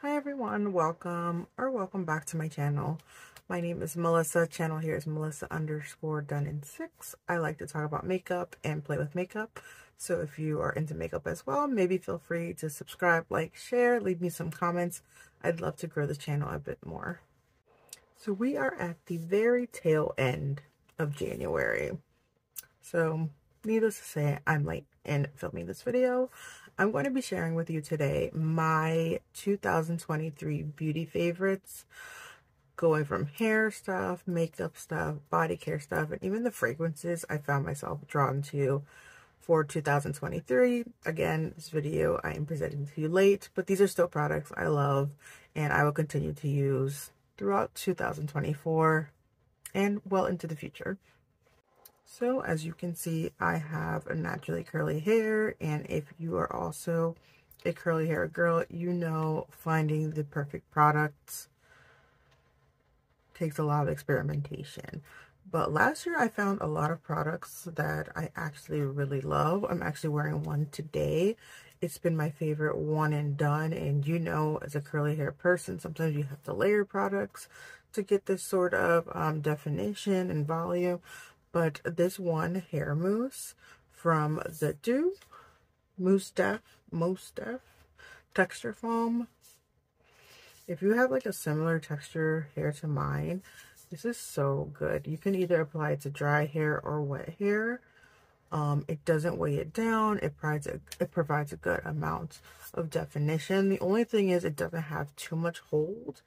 Hi everyone, welcome back to my channel. My name is Melissa. Channel here is Melissa_done in 6. I like to talk about makeup and play with makeup. So if you are into makeup as well, maybe feel free to subscribe, like, share, leave me some comments. I'd love to grow this channel a bit more. So we are at the very tail end of January. So needless to say, I'm late in filming this video. I'm going to be sharing with you today my 2023 beauty favorites, going from hair stuff, makeup stuff, body care stuff, and even the fragrances I found myself drawn to for 2023. Again, this video I am presenting to you late, but these are still products I love and I will continue to use throughout 2024 and well into the future. So as you can see, I have a naturally curly hair, and if you are also a curly hair girl, you know finding the perfect products takes a lot of experimentation. But last year I found a lot of products that I actually really love. I'm actually wearing one today. It's been my favorite one and done, and you know, as a curly hair person, sometimes you have to layer products to get this sort of definition and volume. But this one hair mousse from the Mousse Def Texture Foam. If you have like a similar texture hair to mine, this is so good. You can either apply it to dry hair or wet hair. It doesn't weigh it down. It provides a good amount of definition. The only thing is it doesn't have too much hold.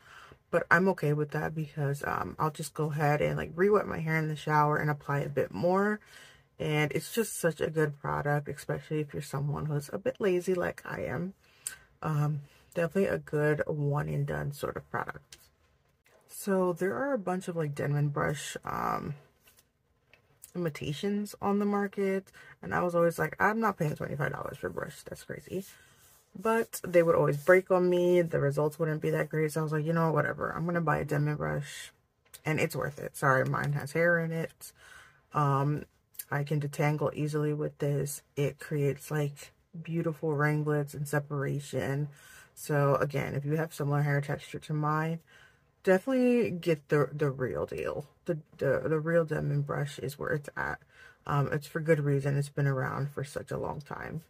But I'm okay with that because I'll just go ahead and like re-wet my hair in the shower and apply a bit more. And it's just such a good product, especially if you're someone who's a bit lazy like I am. Definitely a good one and done sort of product. So there are a bunch of like Denman brush imitations on the market. And I was always like, I'm not paying $25 for a brush. That's crazy. But they would always break on me. The results wouldn't be that great. So I was like, you know, whatever. I'm going to buy a Denman brush. And it's worth it. Sorry, mine has hair in it. I can detangle easily with this. It creates like beautiful ringlets and separation. So again, if you have similar hair texture to mine, definitely get the real deal. The real Denman brush is where it's at. It's for good reason. It's been around for such a long time.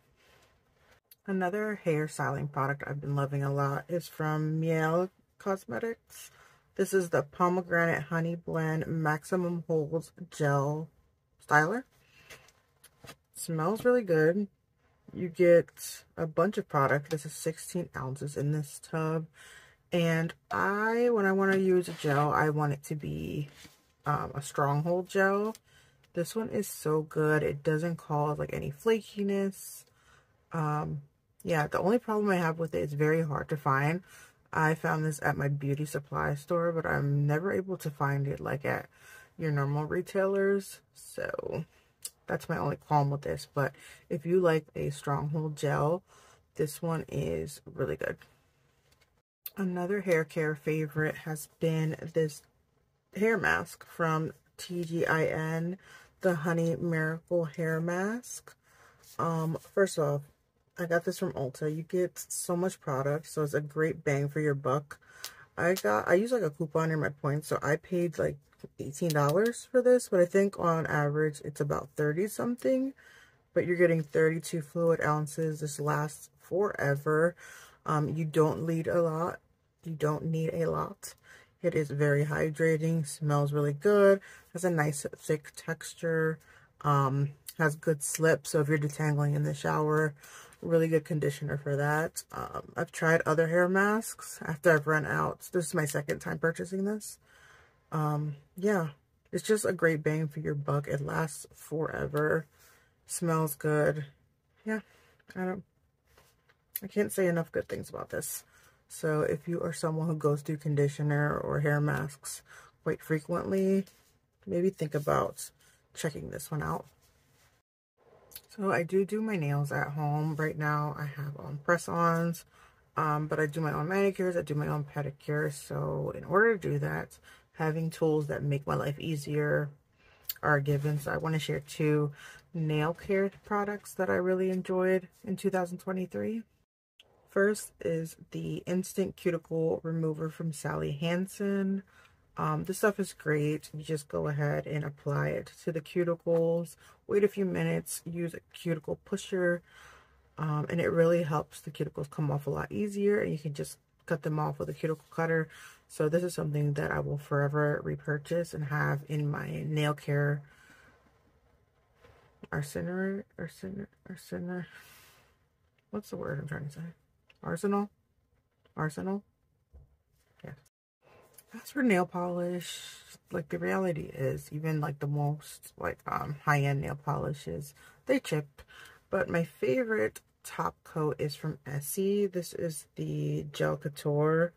Another hair styling product I've been loving a lot is from Miele Cosmetics. This is the Pomegranate Honey Blend Maximum Holds Gel Styler. Smells really good. You get a bunch of product. This is 16 ounces in this tub. And when I want to use a gel, I want it to be a stronghold gel. This one is so good. It doesn't cause like any flakiness. Yeah, the only problem I have with it is very hard to find. I found this at my beauty supply store, but I'm never able to find it like at your normal retailers. So that's my only qualm with this. But if you like a stronghold gel, this one is really good. Another hair care favorite has been this hair mask from TGIN, the Honey Miracle Hair Mask. First off, I got this from Ulta. You get so much product, so it's a great bang for your buck. I used like a coupon in my points, so I paid like $18 for this, but I think on average it's about 30 something. But you're getting 32 fluid ounces. This lasts forever. You don't need a lot. You don't need a lot. It is very hydrating, smells really good, has a nice thick texture, has good slip, so if you're detangling in the shower, really good conditioner for that. I've tried other hair masks after I've run out. This is my second time purchasing this. Yeah, it's just a great bang for your buck. It lasts forever, smells good. Yeah, I can't say enough good things about this. So if you are someone who goes through conditioner or hair masks quite frequently, maybe think about checking this one out. So I do my nails at home. Right now I have on press-ons, but I do my own manicures, I do my own pedicures. So in order to do that, having tools that make my life easier are given. So I want to share 2 nail care products that I really enjoyed in 2023. First is the Instant Cuticle Remover from Sally Hansen. This stuff is great. You just go ahead and apply it to the cuticles. Wait a few minutes, use a cuticle pusher, and it really helps the cuticles come off a lot easier, and you can just cut them off with a cuticle cutter. So this is something that I will forever repurchase and have in my nail care arsenal. What's the word I'm trying to say? Arsenal? Yes. As for nail polish, like the reality is, even like the most like high-end nail polishes, they chip. But my favorite top coat is from Essie. This is the Gel Couture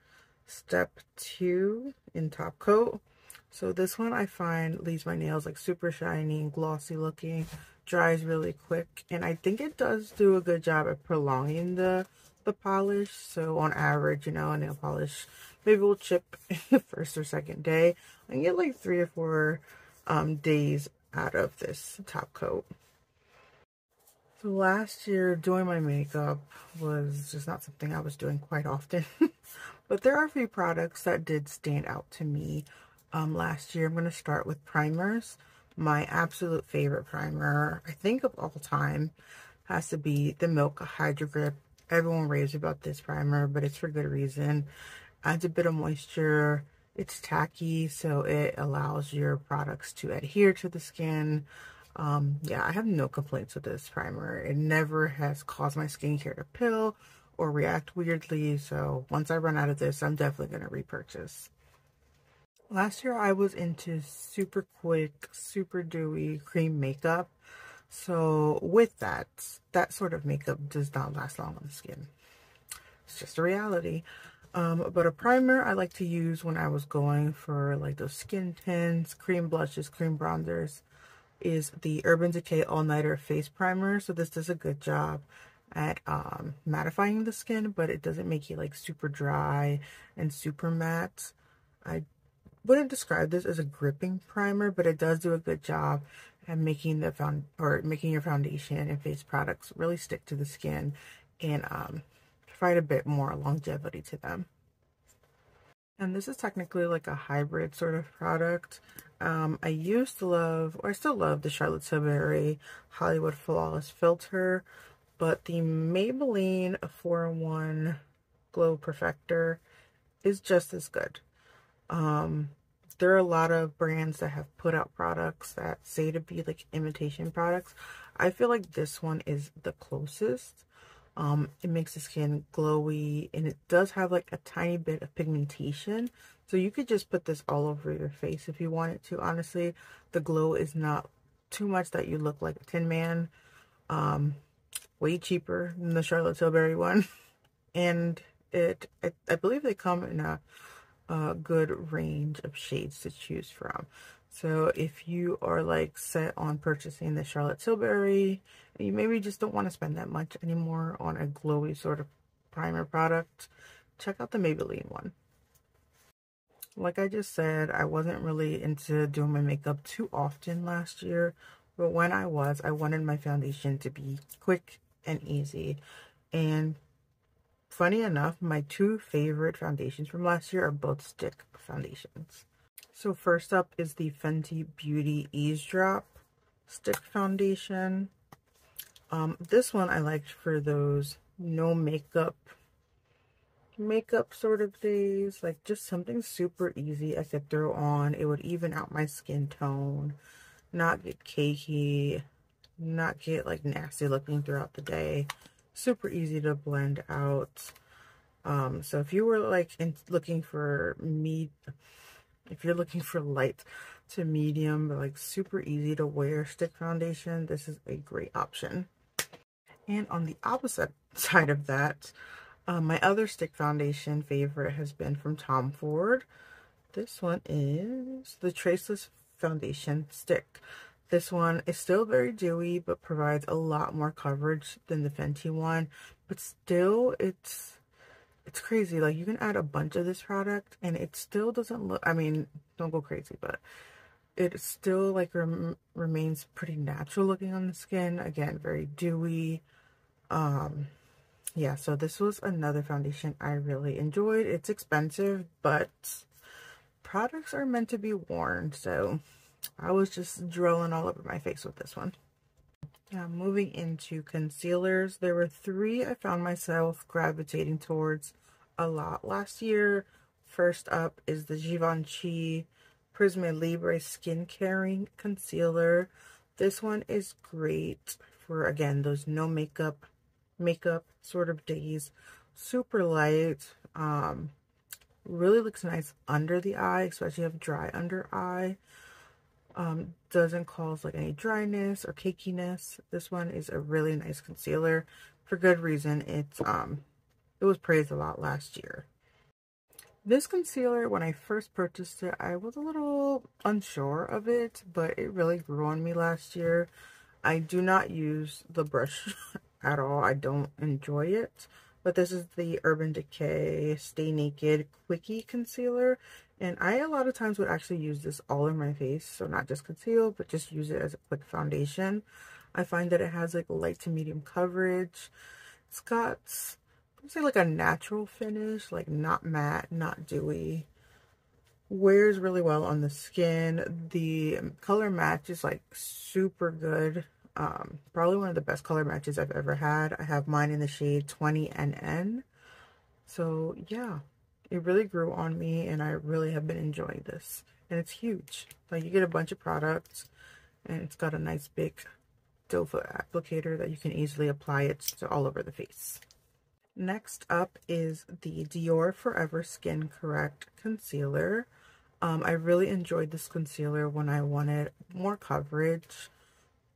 Step 2 in top coat. So this one I find leaves my nails like super shiny and glossy looking, dries really quick, and I think it does do a good job at prolonging the polish. So on average, you know, a nail polish maybe will chip the first or second day. I can get like 3 or 4 days out of this top coat. So last year doing my makeup was just not something I was doing quite often. But there are a few products that did stand out to me last year. I'm going to start with primers. My absolute favorite primer, I think of all time, has to be the Milk Hydro Grip. Everyone raves about this primer, but it's for good reason. Adds a bit of moisture. It's tacky, so it allows your products to adhere to the skin. Yeah, I have no complaints with this primer. It never has caused my skincare to pill or react weirdly, so once I run out of this, I'm definitely going to repurchase. Last year, I was into super quick, super dewy cream makeup. So with that sort of makeup does not last long on the skin. It's just a reality. But a primer I like to use when I was going for like those skin tints, cream blushes, cream bronzers, is the Urban Decay All Nighter Face Primer. So this does a good job at mattifying the skin, but it doesn't make you like super dry and super matte. I wouldn't describe this as a gripping primer, but it does do a good job at making making your foundation and face products really stick to the skin and provide a bit more longevity to them. And this is technically like a hybrid sort of product. I used to love, or I still love, the Charlotte Tilbury Hollywood Flawless Filter, but the Maybelline 4-in-1 Glow Perfector is just as good. There are a lot of brands that have put out products that say to be like imitation products. I feel like this one is the closest. It makes the skin glowy, and it does have like a tiny bit of pigmentation. So you could just put this all over your face if you wanted to. Honestly, the glow is not too much that you look like a Tin Man. Way cheaper than the Charlotte Tilbury one. And I believe they come in a good range of shades to choose from. So if you are like set on purchasing the Charlotte Tilbury, and you maybe just don't want to spend that much anymore on a glowy sort of primer product, check out the Maybelline one. Like I just said, I wasn't really into doing my makeup too often last year, but when I wanted my foundation to be quick and easy. And funny enough, my 2 favorite foundations from last year are both stick foundations. So first up is the Fenty Beauty Eavesdrop Stick Foundation. This one I liked for those no makeup sort of days, like just something super easy I could throw on. It would even out my skin tone, not get cakey, not get like nasty looking throughout the day. Super easy to blend out. So if you were like looking for if you're looking for light to medium but like super easy to wear stick foundation, this is a great option. And on the opposite side of that, my other stick foundation favorite has been from Tom Ford. This one is the Traceless Foundation Stick. This one is still very dewy, but provides a lot more coverage than the Fenty one. But still, it's crazy. Like, you can add a bunch of this product, and it still doesn't look, I mean, don't go crazy, but it still, like, remains pretty natural looking on the skin. Again, very dewy. Yeah, so this was another foundation I really enjoyed. It's expensive, but products are meant to be worn, so I was just drilling all over my face with this one. Now, moving into concealers, there were three I found myself gravitating towards a lot last year. First up is the Givenchy Prisme Libre Skin Caring Concealer. This one is great for, again, those no makeup sort of days. Super light. Really looks nice under the eye, especially if you have dry under eye. Doesn't cause like any dryness or cakiness. This one is a really nice concealer for good reason. It was praised a lot last year. This concealer, when I first purchased it, I was a little unsure of it, but it really grew on me last year. I do not use the brush at all. I don't enjoy it. But this is the Urban Decay Stay Naked Quickie Concealer. And I a lot of times would actually use this all in my face. So not just conceal, but just use it as a quick foundation. I find that it has like light to medium coverage. It's got, I'd say, like a natural finish, like not matte, not dewy. Wears really well on the skin. The color match is like super good. Probably one of the best color matches I've ever had. I have mine in the shade 20NN. So yeah, it really grew on me and I really have been enjoying this. And it's huge. Like, you get a bunch of products and it's got a nice big doe foot applicator that you can easily apply it to all over the face. Next up is the Dior Forever Skin Correct Concealer. I really enjoyed this concealer when I wanted more coverage.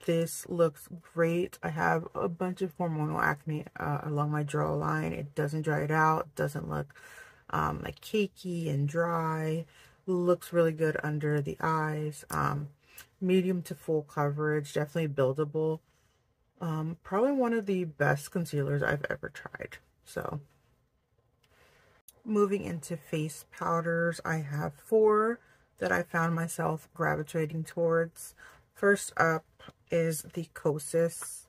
This looks great. I have a bunch of hormonal acne along my jawline. It doesn't dry it out. Doesn't look like cakey and dry. Looks really good under the eyes. Medium to full coverage. Definitely buildable. Probably one of the best concealers I've ever tried. So, moving into face powders, I have 4 that I found myself gravitating towards. First up is the Kosas.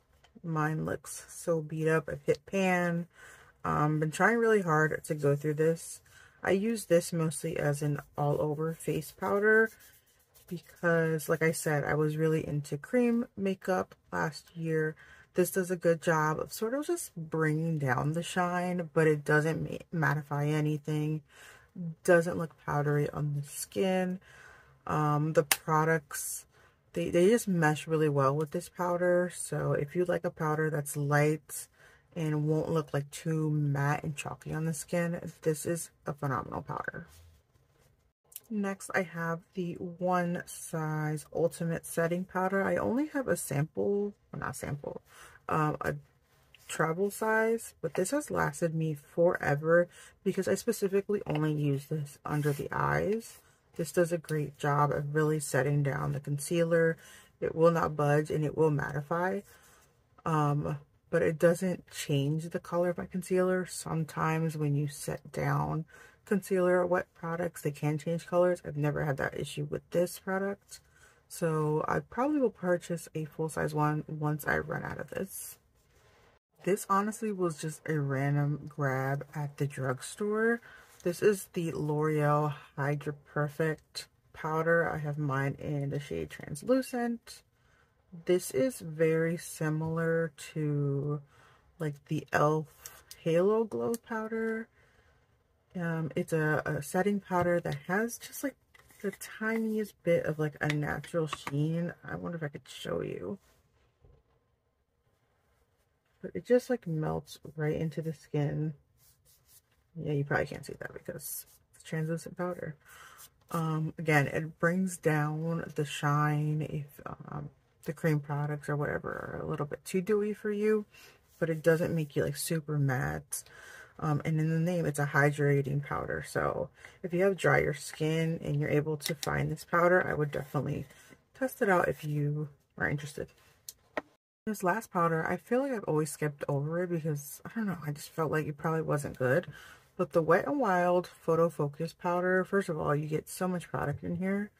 Mine looks so beat up. I've hit pan. Been trying really hard to go through this. I use this mostly as an all-over face powder because, like I said, I was really into cream makeup last year. This does a good job of sort of just bringing down the shine, but it doesn't mattify anything. Doesn't look powdery on the skin. The products, they just mesh really well with this powder. So if you like a powder that's light and won't look like too matte and chalky on the skin, this is a phenomenal powder. Next, I have the One Size Ultimate Setting Powder. I only have a sample, well, not sample, a travel size, but this has lasted me forever because I specifically only use this under the eyes. This does a great job of really setting down the concealer. It will not budge and it will mattify. But it doesn't change the color of my concealer. Sometimes when you set down concealer or wet products, they can change colors. I've never had that issue with this product. So I probably will purchase a full-size one once I run out of this. This honestly was just a random grab at the drugstore. This is the L'Oreal Hydra Perfect powder. I have mine in the shade Translucent. This is very similar to like the e.l.f. Halo Glow powder. It's a setting powder that has just like the tiniest bit of like a natural sheen. I wonder if I could show you. But it just like melts right into the skin. Yeah, you probably can't see that because it's translucent powder. Again, it brings down the shine if the cream products or whatever are a little bit too dewy for you, but it doesn't make you like super matte. And in the name, it's a hydrating powder. So if you have drier skin and you're able to find this powder, I would definitely test it out if you are interested. This last powder, I feel like I've always skipped over it because, I don't know, I just felt like it probably wasn't good. But the Wet n Wild Photo Focus powder, first of all, you get so much product in here.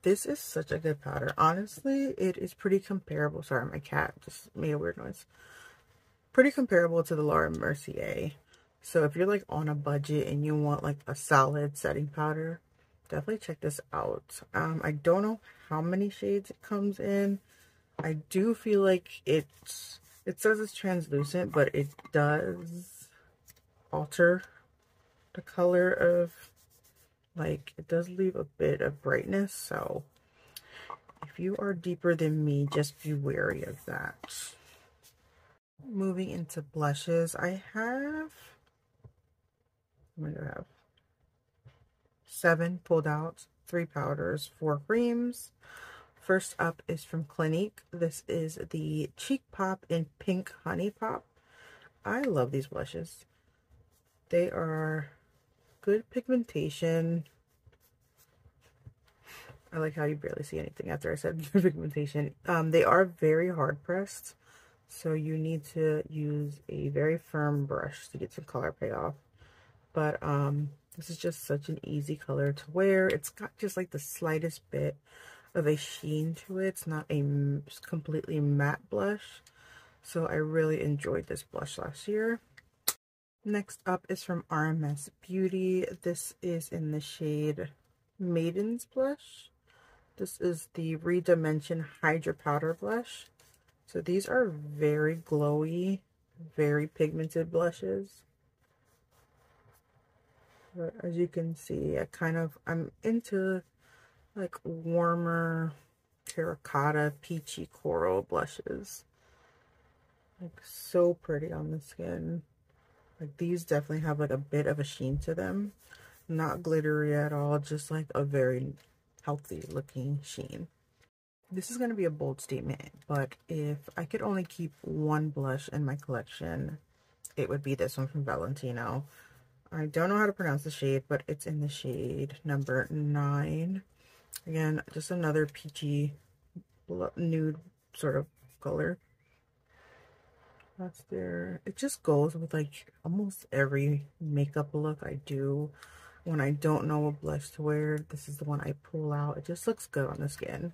This is such a good powder. Honestly, it is pretty comparable. Sorry, my cat just made a weird noise. pretty comparable to the Laura Mercier. So if you're like on a budget and you want like a solid setting powder, definitely check this out. I don't know how many shades it comes in. I do feel like it says it's translucent, but it does alter the color of, like, it does leave a bit of brightness. So if you are deeper than me, just be wary of that. Moving into blushes, I have, what do I have? 7 pulled out, 3 powders, 4 creams. First up is from Clinique. This is the Cheek Pop in Pink Honey Pop. I love these blushes. They are good pigmentation. I like how you barely see anything after I said pigmentation. They are very hard pressed, so you need to use a very firm brush to get some color payoff. But this is just such an easy color to wear. It's got just like the slightest bit of a sheen to it. It's not a completely matte blush. So I really enjoyed this blush last year. Next up is from RMS Beauty. This is in the shade Maiden's Blush. This is the Redimension Hydra Powder Blush. So these are very glowy, very pigmented blushes. But as you can see, I'm into like warmer terracotta peachy coral blushes. Like so pretty on the skin. Like these definitely have like a bit of a sheen to them. Not glittery at all, just like a very healthy looking sheen. This is going to be a bold statement, but if I could only keep one blush in my collection, it would be this one from Valentino. I don't know how to pronounce the shade, but it's in the shade number 9. Again, just another peachy nude sort of color. That's there. It just goes with like almost every makeup look I do. When I don't know what blush to wear, this is the one I pull out. It just looks good on the skin.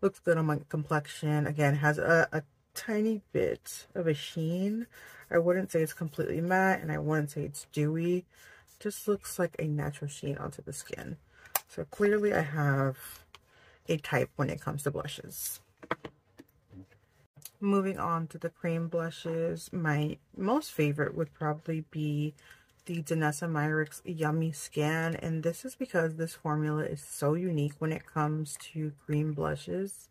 Looks good on my complexion. Again, it has a tiny bit of a sheen. I wouldn't say it's completely matte, and I wouldn't say it's dewy. Just looks like a natural sheen onto the skin. So clearly I have a type when it comes to blushes. Moving on to the cream blushes, my most favorite would probably be the Danessa Myricks Yummy Skin, and this is because this formula is so unique when it comes to cream blushes.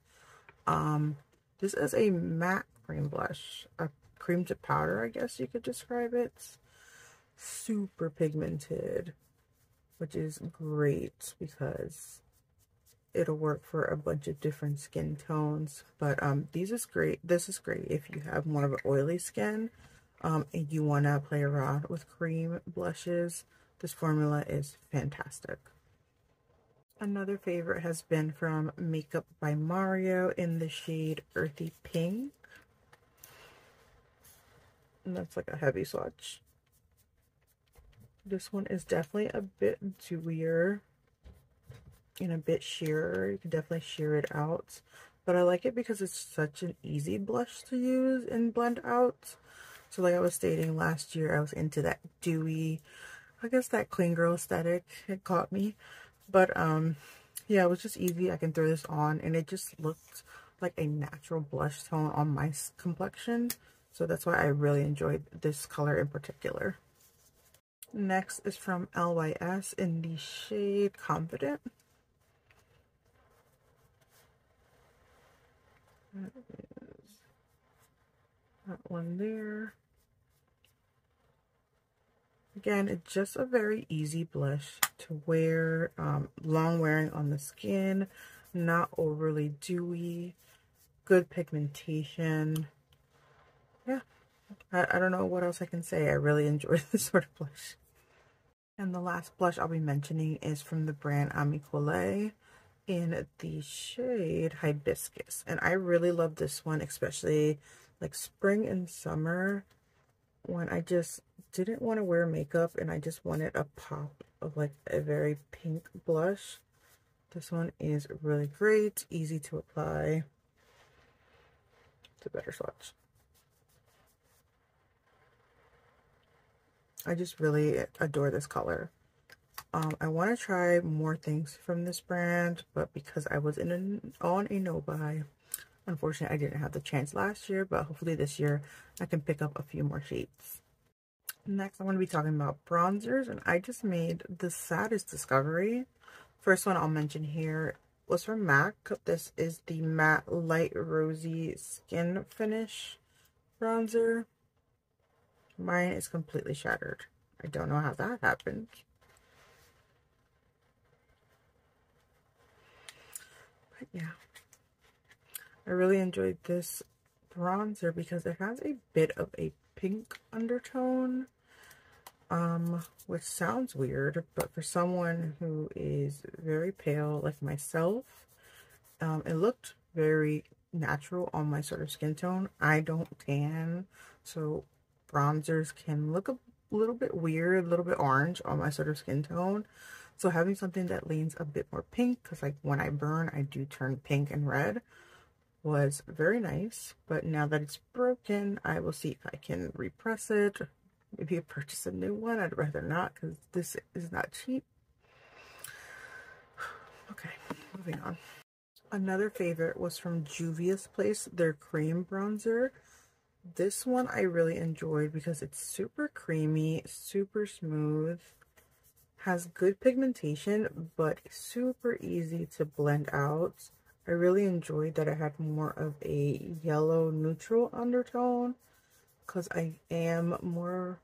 This is a matte cream blush, a cream to powder, I guess you could describe it. Super pigmented, which is great because it'll work for a bunch of different skin tones. But this is great if you have more of an oily skin and you want to play around with cream blushes. This formula is fantastic. Another favorite has been from Makeup by Mario in the shade Earthy Pink, and that's like a heavy swatch. This one is definitely a bit dewier and a bit sheerer. You can definitely sheer it out, but I like it because it's such an easy blush to use and blend out. So like I was stating, last year I was into that dewy, I guess that clean girl aesthetic. It caught me, but yeah, it was just easy. I can throw this on and it just looked like a natural blush tone on my complexion. So that's why I really enjoyed this color in particular. Next is from LYS in the shade Confident. That is that one there. Again, it's just a very easy blush to wear, long wearing on the skin, not overly dewy, good pigmentation. Yeah, I don't know what else I can say. I really enjoy this sort of blush. And the last blush I'll be mentioning is from the brand Ami Collet in the shade Hibiscus. And I really love this one, especially like spring and summer, when I just didn't want to wear makeup and I just wanted a pop of like a very pink blush. This one is really great, easy to apply. It's a better swatch. I just really adore this color. I want to try more things from this brand, but because I was on a no-buy, unfortunately I didn't have the chance last year, but hopefully this year I can pick up a few more shades. Next, I'm going to be talking about bronzers, and I just made the saddest discovery. First one I'll mention here was from MAC. This is the Matte Light Rosy Skin Finish bronzer. Mine is completely shattered. I don't know how that happened. But yeah, I really enjoyed this bronzer because it has a bit of a pink undertone, which sounds weird, but for someone who is very pale like myself, it looked very natural on my sort of skin tone. I don't tan, so bronzers can look a little bit weird, a little bit orange on my sort of skin tone. So having something that leans a bit more pink, because like when I burn, I do turn pink and red, was very nice. But now that it's broken, I will see if I can repress it. Maybe purchase a new one. I'd rather not, because this is not cheap. Okay, moving on. Another favorite was from Juvia's Place, their cream bronzer. This one I really enjoyed because it's super creamy, super smooth, has good pigmentation, but super easy to blend out. I really enjoyed that it had more of a yellow neutral undertone because I am more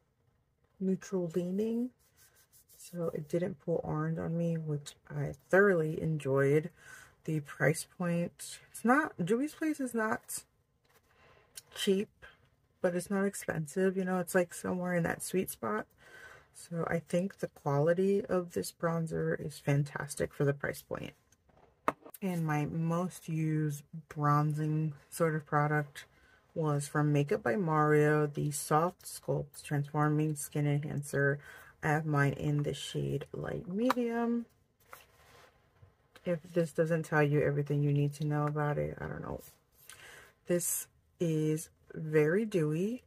neutral leaning. So it didn't pull orange on me, which I thoroughly enjoyed. The price point, it's not, Juvia's Place is not cheap, but it's not expensive, you know, it's like somewhere in that sweet spot. So I think the quality of this bronzer is fantastic for the price point. And my most used bronzing sort of product was from Makeup by Mario, the Soft Sculpt Transforming Skin Enhancer. I have mine in the shade Light Medium. If this doesn't tell you everything you need to know about it, I don't know. This is very dewy,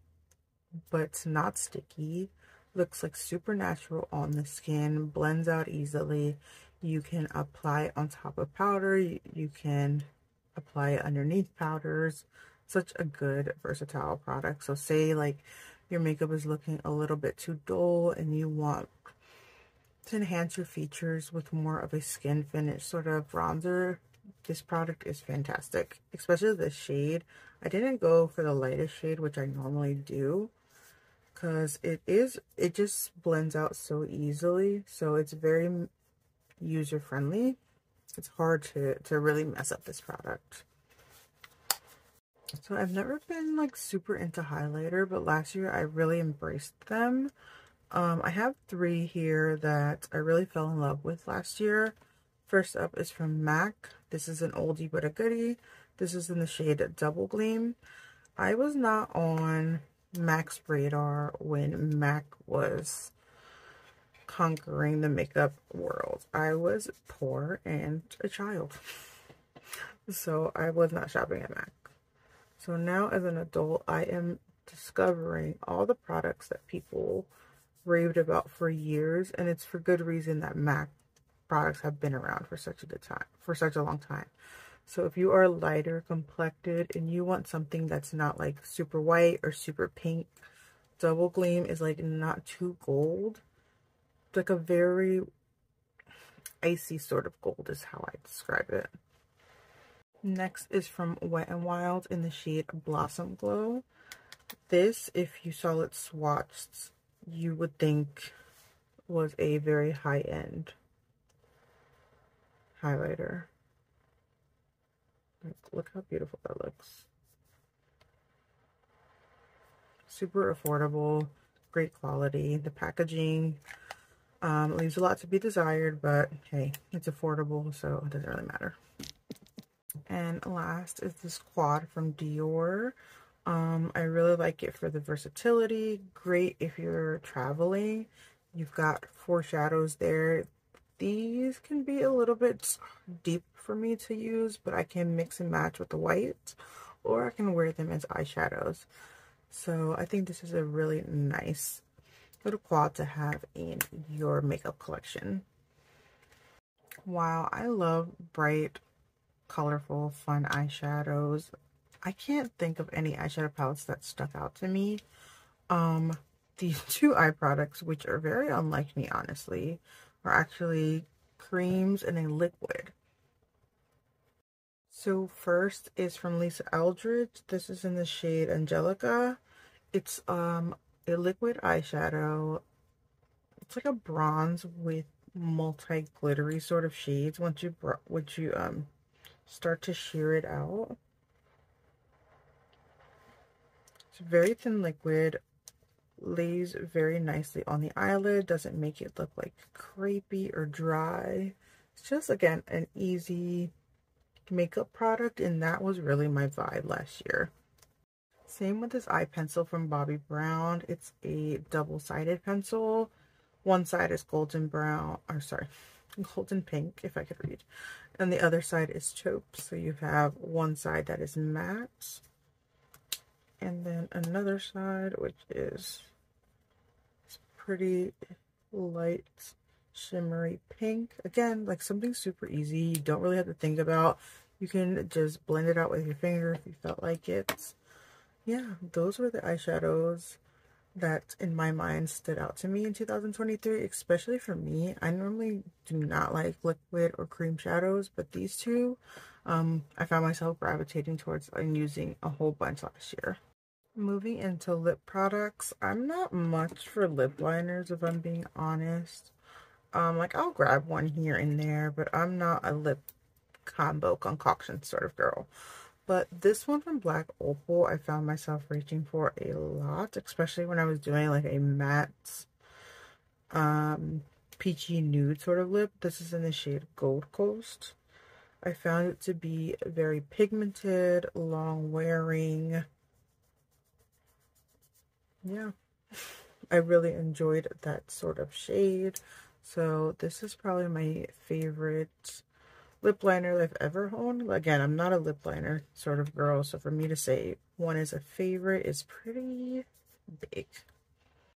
but not sticky. Looks like super natural on the skin, blends out easily. You can apply it on top of powder. You can apply it underneath powders. Such a good, versatile product. So say like your makeup is looking a little bit too dull and you want to enhance your features with more of a skin finish sort of bronzer, this product is fantastic, especially this shade. I didn't go for the lightest shade, which I normally do, because it just blends out so easily. So it's very user friendly. It's hard to really mess up this product. So I've never been like super into highlighter, but last year I really embraced them. I have 3 here that I really fell in love with last year. First up is from MAC. This is an oldie but a goodie. This is in the shade Double Gleam. I was not on MAC's radar when MAC was conquering the makeup world. I was poor and a child, so I was not shopping at MAC. So now as an adult, I am discovering all the products that people raved about for years, and it's for good reason that MAC products have been around for such a long time. So if you are lighter complected and you want something that's not like super white or super pink, Double Gleam is like not too gold. It's like a very icy sort of gold is how I describe it. Next is from Wet n Wild in the shade Blossom Glow. This, if you saw it swatched, you would think was a very high-end highlighter. Look how beautiful that looks. Super affordable, great quality. The packaging leaves a lot to be desired, but hey, it's affordable, so it doesn't really matter. And last is this quad from Dior. I really like it for the versatility. Great if you're traveling. You've got 4 shadows there. These can be a little bit deep for me to use, but I can mix and match with the white, or I can wear them as eyeshadows. So I think this is a really nice little quad to have in your makeup collection. Wow, I love bright, colorful, fun eyeshadows. I can't think of any eyeshadow palettes that stuck out to me. These two eye products, which are very unlike me, honestly, are actually creams and a liquid. So first is from Lisa Eldridge. This is in the shade Angelica. It's a liquid eyeshadow. It's like a bronze with multi-glittery sort of shades once you start to sheer it out. It's very thin liquid, lays very nicely on the eyelid, doesn't make it look like crepey or dry. It's just, again, an easy makeup product, and that was really my vibe last year. Same with this eye pencil from Bobbi Brown. It's a double-sided pencil. One side is golden brown, or sorry, golden pink, if I could read, and the other side is taupe. So you have one side that is matte, and then another side which is pretty light shimmery pink. Again, like something super easy. You don't really have to think about. You can just blend it out with your finger if you felt like it. Yeah, those were the eyeshadows that in my mind stood out to me in 2023, especially for me. I normally do not like liquid or cream shadows, but these two, I found myself gravitating towards and using a whole bunch last year. Moving into lip products, I'm not much for lip liners, if I'm being honest. Like I'll grab one here and there, but I'm not a lip combo concoction sort of girl. But this one from Black Opal, I found myself reaching for a lot, especially when I was doing like a matte, peachy nude sort of lip. This is in the shade Gold Coast. I found it to be very pigmented, long wearing. Yeah, I really enjoyed that sort of shade. So this is probably my favorite lip liner I've ever owned. Again, I'm not a lip liner sort of girl, so for me to say one is a favorite is pretty big.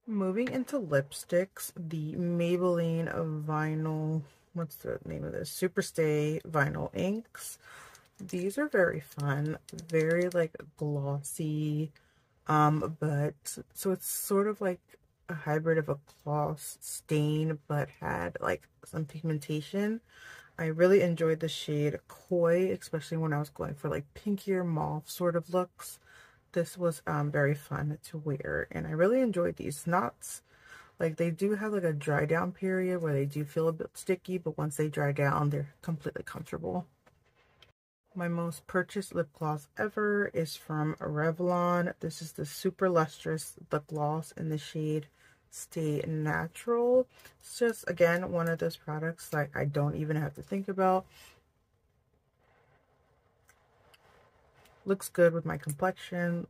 Moving into lipsticks, the Maybelline vinyl, what's the name of this? Superstay vinyl inks. These are very fun, very like glossy, but so it's sort of like a hybrid of a gloss stain, but had like some pigmentation. I really enjoyed the shade Koi, especially when I was going for like pinkier mauve sort of looks. This was very fun to wear, and I really enjoyed these. Not like they do have like a dry down period where they do feel a bit sticky, but once they dry down, they're completely comfortable. My most purchased lip gloss ever is from Revlon. This is the Super Lustrous lip gloss in the shade Stay Natural. It's just, again, one of those products like I don't even have to think about. Looks good with my complexion.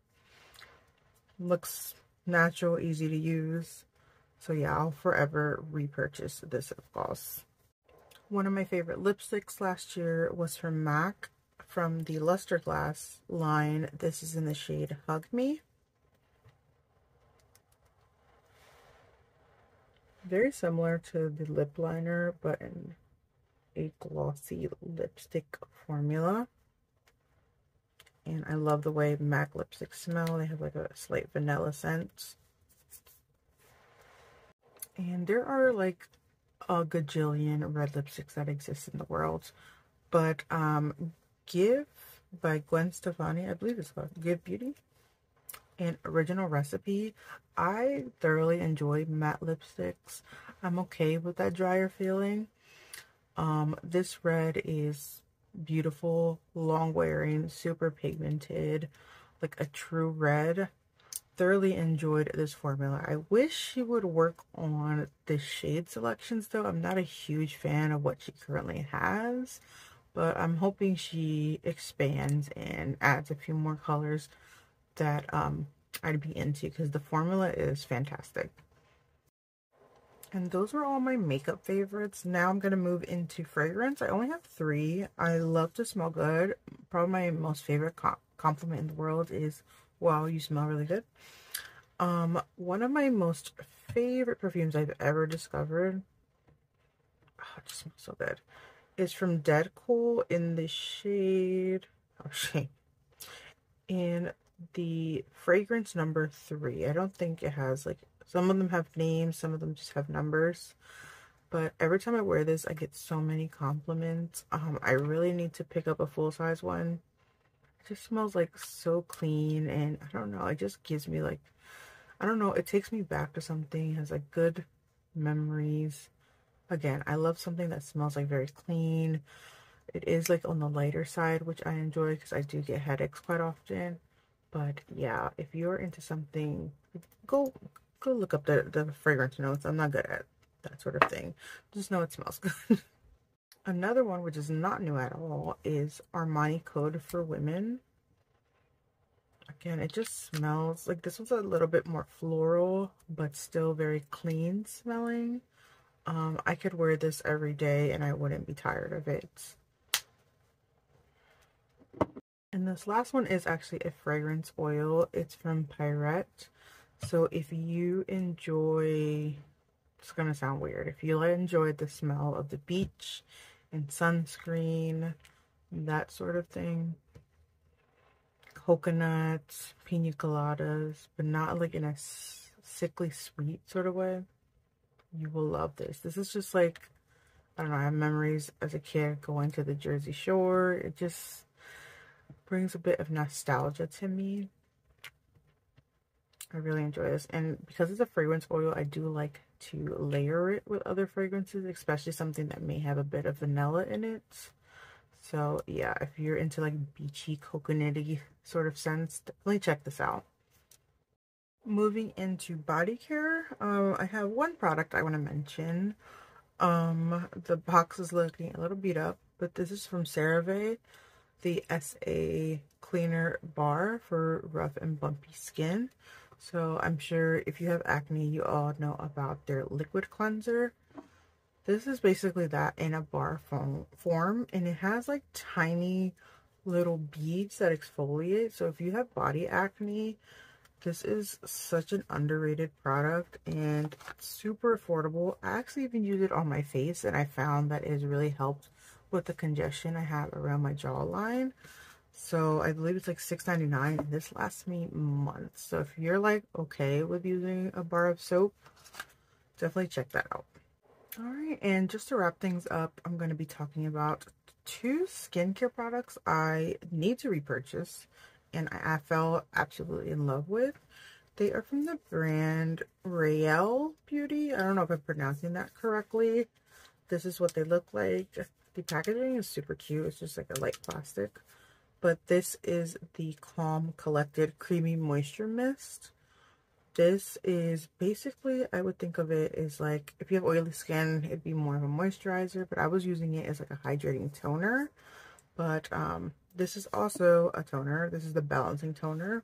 Looks natural, easy to use. So yeah, I'll forever repurchase this lip gloss. One of my favorite lipsticks last year was from MAC, from the Luster Glass line. This is in the shade Hug Me. Very similar to the lip liner, but in a glossy lipstick formula. And I love the way MAC lipsticks smell. They have like a slight vanilla scent. And there are like a gajillion red lipsticks that exist in the world. But Give by Gwen Stefani, I believe it's called Give Beauty, an original recipe. I thoroughly enjoy matte lipsticks. I'm okay with that drier feeling. This red is beautiful, long wearing, super pigmented, like a true red. Thoroughly enjoyed this formula. I wish she would work on the shade selections though. I'm not a huge fan of what she currently has, but I'm hoping she expands and adds a few more colors that I'd be into, because the formula is fantastic. And those were all my makeup favorites. Now I'm going to move into fragrance. I only have 3. I love to smell good. Probably my most favorite compliment in the world is, wow, you smell really good. One of my most favorite perfumes I've ever discovered. Oh, it just smells so good. It's from Dead Cool in the shade, oh shade, in the fragrance number 3. I don't think it has, like, some of them have names, some of them just have numbers. But every time I wear this, I get so many compliments. I really need to pick up a full-size one. It just smells like so clean, and I don't know, it just gives me like, I don't know, it takes me back to something, has like good memories. Again, I love something that smells like very clean. It is like on the lighter side, which I enjoy because I do get headaches quite often. But yeah, if you're into something, go look up the fragrance notes. I'm not good at that sort of thing. Just know it smells good. Another one, which is not new at all, is Armani Code for Women. Again, it just smells like, this one's a little bit more floral, but still very clean smelling. I could wear this every day and I wouldn't be tired of it. And this last one is actually a fragrance oil. It's from Pirate. So if you enjoy, it's gonna sound weird, if you enjoy the smell of the beach and sunscreen, that sort of thing, coconuts, pina coladas, but not like in a sickly sweet sort of way, you will love this. This is just like, I don't know, I have memories as a kid going to the Jersey Shore. It just brings a bit of nostalgia to me. I really enjoy this, and because it's a fragrance oil, I do like to layer it with other fragrances, especially something that may have a bit of vanilla in it. So yeah, if you're into like beachy, coconutty sort of scents, definitely check this out. Moving into body care, I have one product I want to mention. The box is looking a little beat up, but this is from CeraVe, the SA Cleaner Bar for rough and bumpy skin. So I'm sure if you have acne, you all know about their liquid cleanser. This is basically that in a bar form, and it has like tiny little beads that exfoliate. So if you have body acne, this is such an underrated product and super affordable. I actually even use it on my face, and I found that it has really helped with the congestion I have around my jawline. So I believe it's like $6.99, and this lasts me months. So if you're like okay with using a bar of soap, definitely check that out. All right, and just to wrap things up, I'm going to be talking about 2 skincare products I need to repurchase and I fell absolutely in love with. They are from the brand Rael Beauty. I don't know if I'm pronouncing that correctly. This is what they look like. The packaging is super cute. It's just like a light plastic. But this is the Calm Collected Creamy Moisture Mist. This is basically, I would think of it as like, if you have oily skin, it'd be more of a moisturizer, but I was using it as like a hydrating toner. But this is also a toner. This is the balancing toner.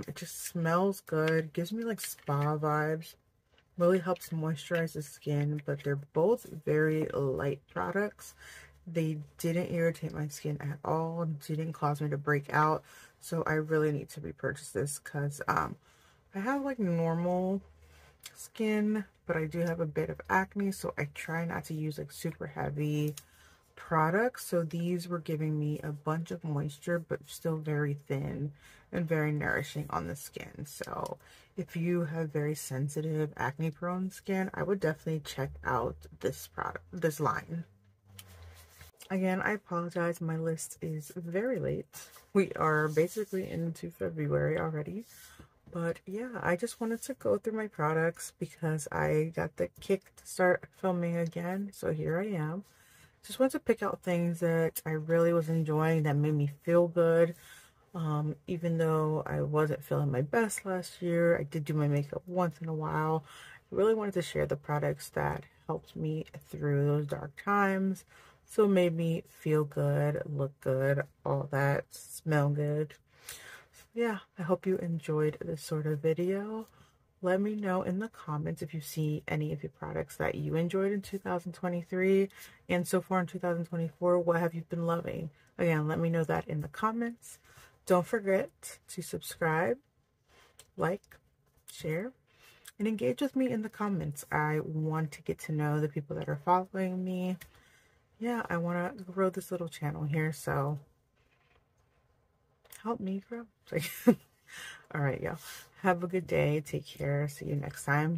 It just smells good, gives me like spa vibes, really helps moisturize the skin, but they're both very light products. They didn't irritate my skin at all, didn't cause me to break out, so I really need to repurchase this because I have like normal skin, but I do have a bit of acne, so I try not to use like super heavy products. So these were giving me a bunch of moisture, but still very thin and very nourishing on the skin. So if you have very sensitive acne prone skin, I would definitely check out this product, this line. Again, I apologize, my list is very late. We are basically into February already. But yeah, I just wanted to go through my products because I got the kick to start filming again. So here I am. Just wanted to pick out things that I really was enjoying that made me feel good. Even though I wasn't feeling my best last year, I did do my makeup once in a while. I really wanted to share the products that helped me through those dark times. So it made me feel good, look good, all that, smell good. Yeah, I hope you enjoyed this sort of video. Let me know in the comments if you see any of the products that you enjoyed in 2023 and so far in 2024, what have you been loving? Again, let me know that in the comments. Don't forget to subscribe, like, share, and engage with me in the comments. I want to get to know the people that are following me. Yeah, I want to grow this little channel here, so help me grow. All right, y'all. Have a good day. Take care. See you next time.